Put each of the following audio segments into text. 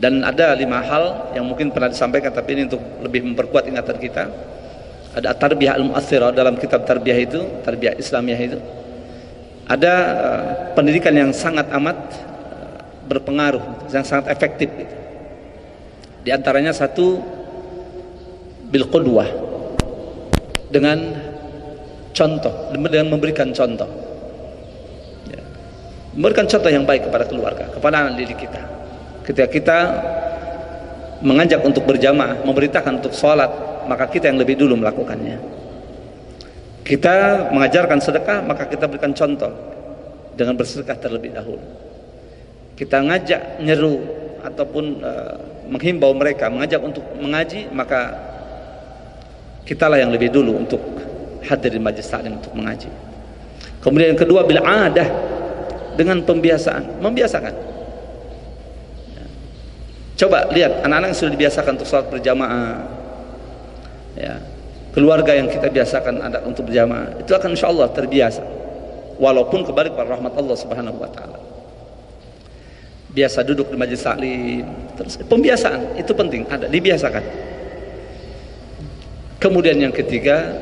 Dan ada 5 hal yang mungkin pernah disampaikan, tapi ini untuk lebih memperkuat ingatan kita. Ada tarbiyah al-mu'athirah dalam kitab tarbiyah itu, tarbiyah Islamiyah itu. Ada pendidikan yang sangat amat berpengaruh, yang sangat efektif. Di antaranya satu, bil qudwah, dengan contoh, dengan memberikan contoh. Ya. Memberikan contoh yang baik kepada keluarga, kepada anak didik kita. Ketika kita mengajak untuk berjamaah, memerintahkan untuk sholat, maka kita yang lebih dulu melakukannya. Kita mengajarkan sedekah, maka kita berikan contoh dengan bersedekah terlebih dahulu. Kita ngajak, nyeru ataupun menghimbau mereka, mengajak untuk mengaji, maka kitalah yang lebih dulu untuk hadir di majlis taklim untuk mengaji. Kemudian yang kedua, bil adah, dengan pembiasaan, membiasakan. Coba lihat anak-anak yang sudah dibiasakan untuk sholat berjamaah, ya, keluarga yang kita biasakan anak untuk berjamaah, itu akan insya Allah terbiasa, walaupun kembali kepada rahmat Allah Subhanahu Wa Taala. Biasa duduk di majlis taklim, terus pembiasaan itu penting, ada, dibiasakan. Kemudian yang ketiga,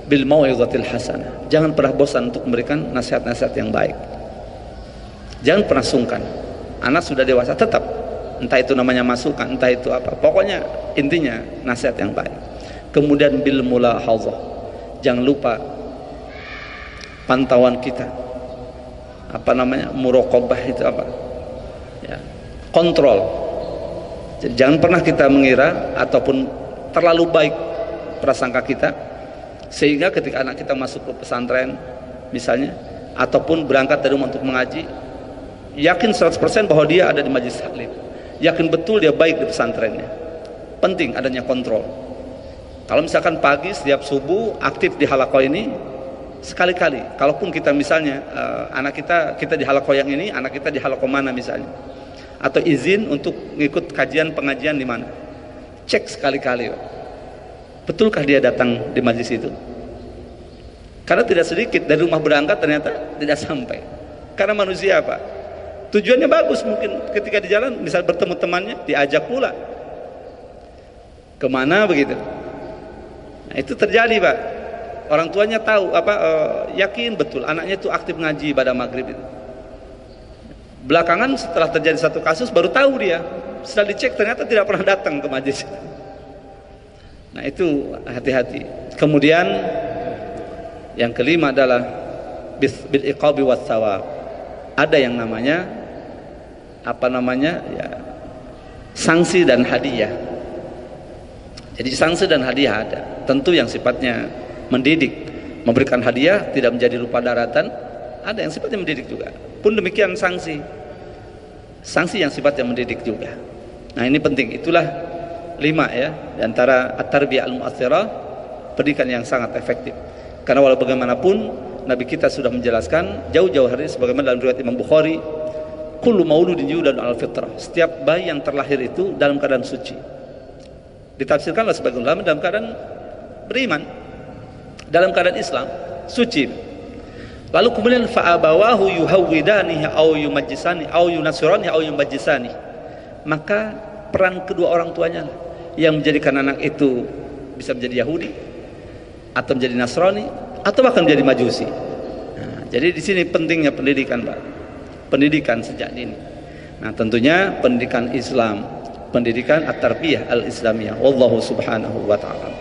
bil mau'izatil hasanah, jangan pernah bosan untuk memberikan nasihat-nasihat yang baik. Jangan pernah sungkan. Anak sudah dewasa, tetap, entah itu namanya masukan, entah itu apa, pokoknya intinya nasihat yang baik. Kemudian bil mulahazah, jangan lupa pantauan kita, apa namanya, muraqabah itu apa ya, kontrol. Jadi jangan pernah kita mengira ataupun terlalu baik prasangka kita, sehingga ketika anak kita masuk ke pesantren misalnya, ataupun berangkat dari rumah untuk mengaji, yakin 100% bahwa dia ada di majlis taklim, yakin betul dia baik di pesantrennya. Penting adanya kontrol. Kalau misalkan pagi setiap subuh aktif di halaqah ini, sekali-kali, kalaupun kita misalnya anak kita di halaqah yang ini, anak kita di halaqah mana misalnya, atau izin untuk ngikut kajian pengajian di mana, cek sekali-kali, betulkah dia datang di majlis itu? Karena tidak sedikit dari rumah berangkat ternyata tidak sampai. Karena manusia apa? Tujuannya bagus, mungkin ketika di jalan misal bertemu temannya, diajak pula kemana begitu. Nah, itu terjadi, Pak. Orang tuanya tahu yakin betul anaknya itu aktif ngaji pada maghrib itu. Belakangan setelah terjadi satu kasus baru tahu dia, setelah dicek ternyata tidak pernah datang ke majlis. Nah, itu hati-hati. Kemudian yang kelima adalah bil iqabi was thawab. Ada yang namanya ya, sanksi dan hadiah. Jadi sanksi dan hadiah ada. Tentu yang sifatnya mendidik, memberikan hadiah tidak menjadi rupa daratan. Ada yang sifatnya mendidik juga. Pun demikian sanksi yang sifatnya mendidik juga. Nah, ini penting. Itulah 5 ya, di antara at-tarbiyah al-mu'athirah, pendidikan yang sangat efektif. Karena walau bagaimanapun Nabi kita sudah menjelaskan jauh-jauh hari, sebagaimana dalam riwayat Imam Bukhari, kullu mauludin yuladu al fitrah, setiap bayi yang terlahir itu dalam keadaan suci. Ditafsirkanlah sebagian ulama dalam keadaan beriman, dalam keadaan Islam, suci. Lalu kemudian fa'abawahu yuhawwidanihi aw yumajjisani aw yunasirani aw yumajjisani, maka peran kedua orang tuanya yang menjadikan anak itu bisa menjadi Yahudi atau menjadi Nasrani atau bahkan menjadi Majusi. Nah, jadi di sini pentingnya pendidikan, Pak. Pendidikan sejak dini. Nah, tentunya pendidikan Islam, pendidikan at-tarbiyah al-islamiyah. Wallahu subhanahu wa ta'ala.